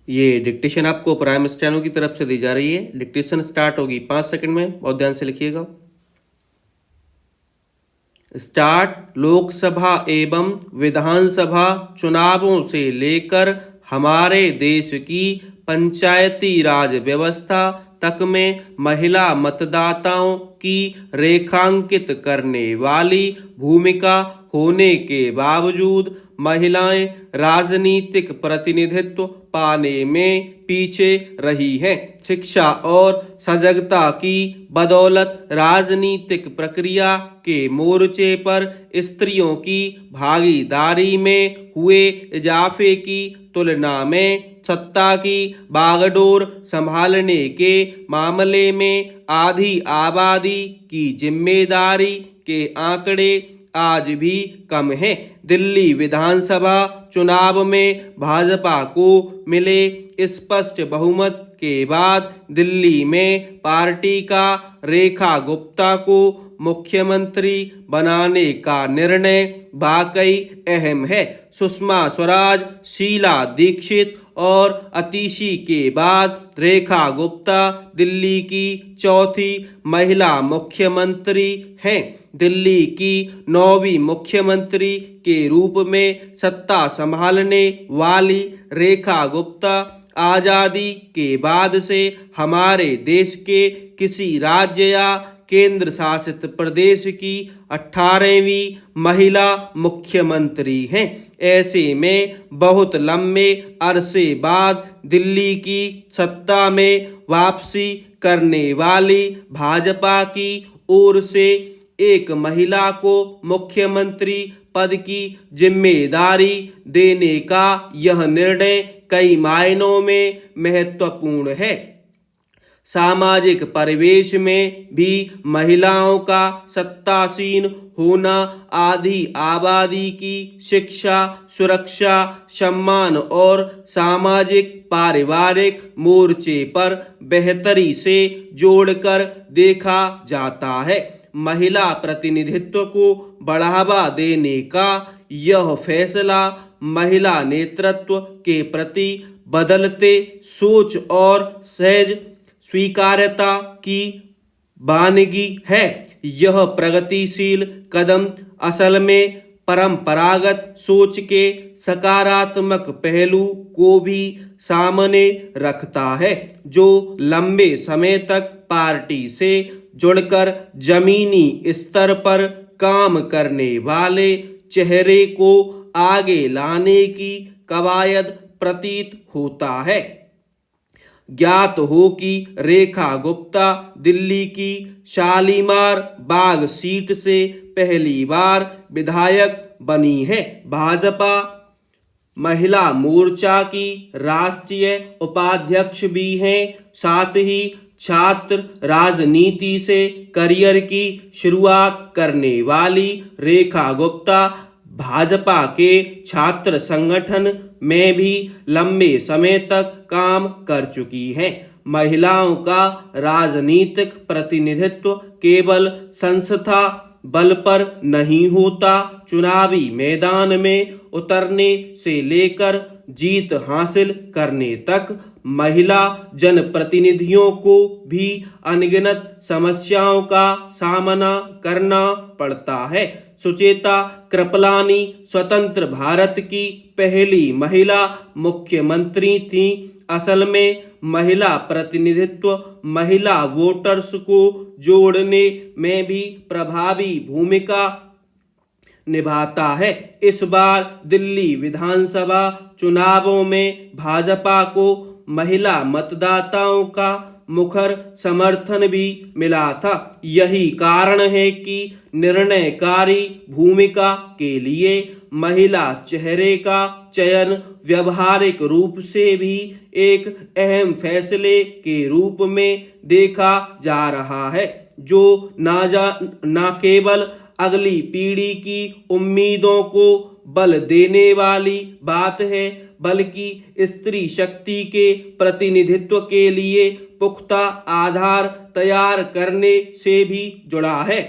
ये डिक्टेशन आपको prime steno की तरफ से दी जा रही है। डिक्टेशन स्टार्ट होगी 5 सेकंड में, बहुत ध्यान से लिखिएगा। स्टार्ट। लोकसभा एवं विधानसभा चुनावों से लेकर हमारे देश की पंचायती राज व्यवस्था तक में महिला मतदाताओं की रेखांकित करने वाली भूमिका होने के बावजूद महिलाएं राजनीतिक प्रतिनिधित्व पाने में पीछे रही हैं। शिक्षा और सजगता की बदौलत राजनीतिक प्रक्रिया के मोर्चे पर स्त्रियों की भागीदारी में हुए इजाफे की तुलना में सत्ता की बागडोर संभालने के मामले में आधी आबादी की जिम्मेदारी के आंकड़े आज भी कम है। दिल्ली विधानसभा चुनाव में भाजपा को मिले स्पष्ट बहुमत के बाद दिल्ली में पार्टी का रेखा गुप्ता को मुख्यमंत्री बनाने का निर्णय वाकई अहम है। सुषमा स्वराज, शीला दीक्षित और अतिशी के बाद रेखा गुप्ता दिल्ली की चौथी महिला मुख्यमंत्री हैं। दिल्ली की 9वीं मुख्यमंत्री के रूप में सत्ता संभालने वाली रेखा गुप्ता आजादी के बाद से हमारे देश के किसी राज्य या केंद्र शासित प्रदेश की 18वीं महिला मुख्यमंत्री हैं। ऐसे में बहुत लंबे अरसे बाद दिल्ली की सत्ता में वापसी करने वाली भाजपा की ओर से एक महिला को मुख्यमंत्री पद की जिम्मेदारी देने का यह निर्णय कई मायनों में महत्वपूर्ण है। सामाजिक परिवेश में भी महिलाओं का सत्तासीन होना आधी आबादी की शिक्षा, सुरक्षा, सम्मान और सामाजिक पारिवारिक मोर्चे पर बेहतरी से जोड़कर देखा जाता है। महिला प्रतिनिधित्व को बढ़ावा देने का यह फैसला महिला नेतृत्व के प्रति बदलते सोच और सहज स्वीकार्यता की वानगी है। यह प्रगतिशील कदम असल में परंपरागत सोच के सकारात्मक पहलू को भी सामने रखता है, जो लंबे समय तक पार्टी से जुड़कर जमीनी स्तर पर काम करने वाले चेहरे को आगे लाने की कवायद प्रतीत होता है। ज्ञात हो कि रेखा गुप्ता दिल्ली की शालीमार बाग सीट से पहली बार विधायक बनी है। भाजपा महिला मोर्चा की राष्ट्रीय उपाध्यक्ष भी हैं। साथ ही छात्र राजनीति से करियर की शुरुआत करने वाली रेखा गुप्ता भाजपा के छात्र संगठन में भी लंबे समय तक काम कर चुकी हैं। महिलाओं का राजनीतिक प्रतिनिधित्व केवल संस्था बल पर नहीं होता, चुनावी मैदान में उतरने से लेकर जीत हासिल करने तक महिला जनप्रतिनिधियों को भी अनगिनत समस्याओं का सामना करना पड़ता है। सुचेता कृपलानी स्वतंत्र भारत की पहली महिला मुख्यमंत्री थी। असल में महिला प्रतिनिधित्व महिला वोटर्स को जोड़ने में भी प्रभावी भूमिका निभाता है। इस बार दिल्ली विधानसभा चुनावों में भाजपा को महिला मतदाताओं का मुखर समर्थन भी मिला था। यही कारण है कि निर्णयकारी भूमिका के लिए महिला चेहरे का चयन व्यवहारिक रूप से भी एक अहम फैसले के रूप में देखा जा रहा है, जो न केवल अगली पीढ़ी की उम्मीदों को बल देने वाली बात है, बल्कि स्त्री शक्ति के प्रतिनिधित्व के लिए पुख्ता आधार तैयार करने से भी जुड़ा है।